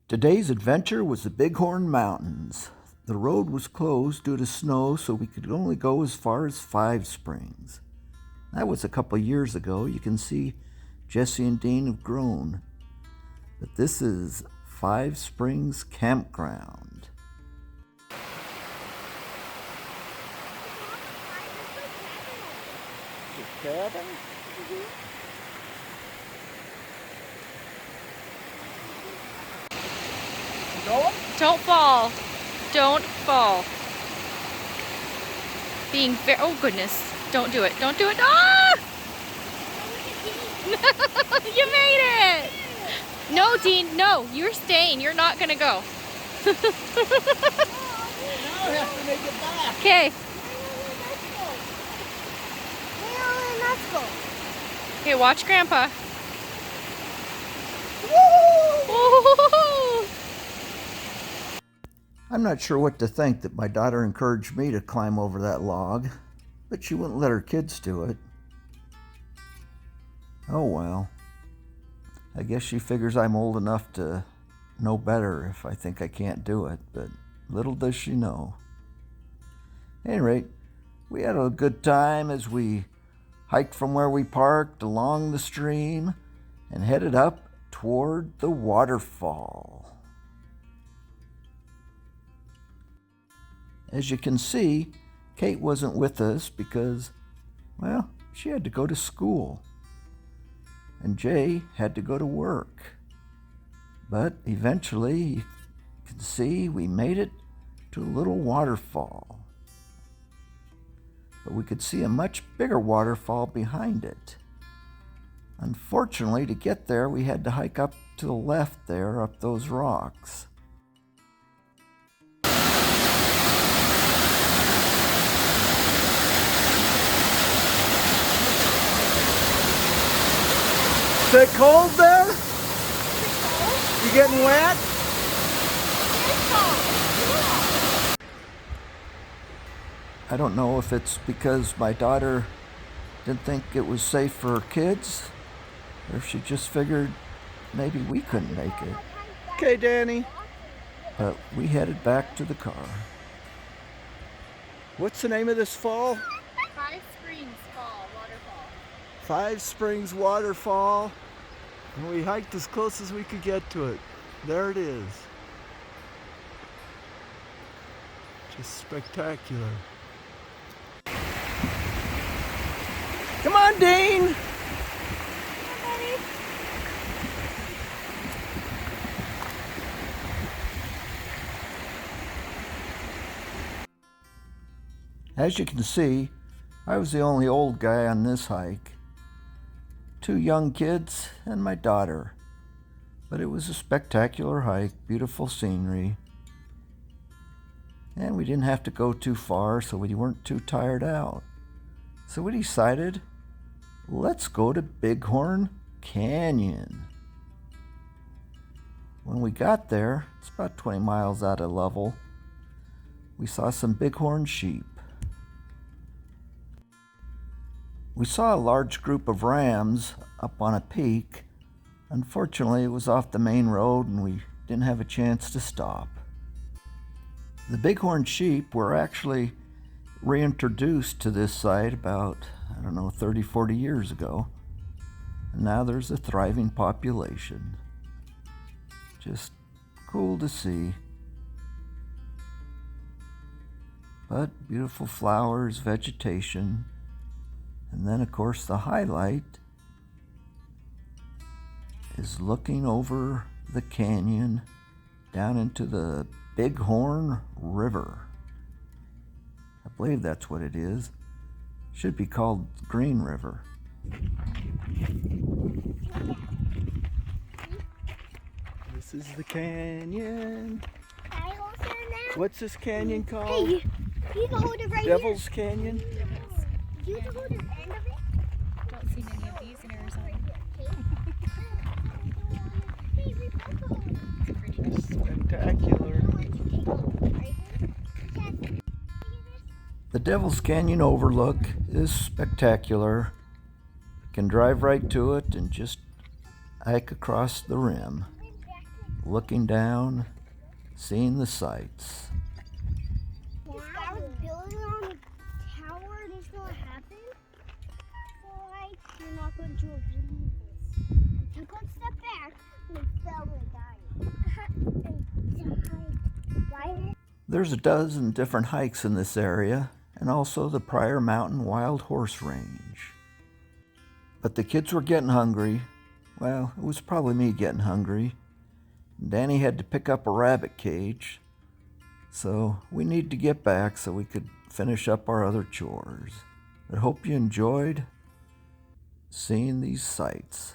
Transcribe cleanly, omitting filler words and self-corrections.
Today's adventure was the Bighorn Mountains. The road was closed due to snow, so we could only go as far as Five Springs. That was a couple years ago. You can see Jesse and Dean have grown. But this is Five Springs Campground. Your cabin? Going? Don't fall. Don't fall. Being very, oh goodness. Don't do it. Don't do it. Ah! You made it. No, Dean, no. You're staying. You're not going to go. Now I have to make it back. Okay. Okay, watch Grandpa. Woo! I'm not sure what to think that my daughter encouraged me to climb over that log, but she wouldn't let her kids do it. Oh well. I guess she figures I'm old enough to know better if I think I can't do it, but little does she know. At any rate, we had a good time as we hiked from where we parked along the stream and headed up toward the waterfall. As you can see, Kate wasn't with us because, well, she had to go to school. And Jay had to go to work. But eventually, you can see we made it to a little waterfall. But we could see a much bigger waterfall behind it. Unfortunately, to get there, we had to hike up to the left there, up those rocks. Is it cold there? You getting wet? I don't know if it's because my daughter didn't think it was safe for her kids, or if she just figured maybe we couldn't make it. Okay, Danny. But we headed back to the car. What's the name of this fall? Five Springs Fall Waterfall. Five Springs Waterfall. And we hiked as close as we could get to it. There it is. Just spectacular. Come on, Dean! As you can see, I was the only old guy on this hike. 2 young kids and my daughter. But it was a spectacular hike, beautiful scenery. And we didn't have to go too far, so we weren't too tired out. So we decided, let's go to Bighorn Canyon. When we got there, it's about 20 miles out of level, we saw some bighorn sheep. We saw a large group of rams up on a peak. Unfortunately, it was off the main road and we didn't have a chance to stop. The bighorn sheep were actually reintroduced to this site about, 30, 40 years ago. And now there's a thriving population. Just cool to see. But beautiful flowers, vegetation. And then, of course, the highlight is looking over the canyon down into the Bighorn River. I believe that's what it is. Should be called Green River. This is the canyon. What's this canyon called? Hey, you can hold it right Devil's Canyon? here. You can hold the end of it. Don't see many of these in Arizona. Spectacular. The Devil's Canyon Overlook is spectacular. You can drive right to it and just hike across the rim. looking down, seeing the sights. This guy was building on a tower and it's gonna happen. So like, you're not going to believe this. I took one step back and it fell and died. Why? There's a dozen different hikes in this area, and also the Pryor Mountain Wild Horse Range. But the kids were getting hungry. Well, it was probably me getting hungry. Danny had to pick up a rabbit cage, so we need to get back so we could finish up our other chores. I hope you enjoyed seeing these sights.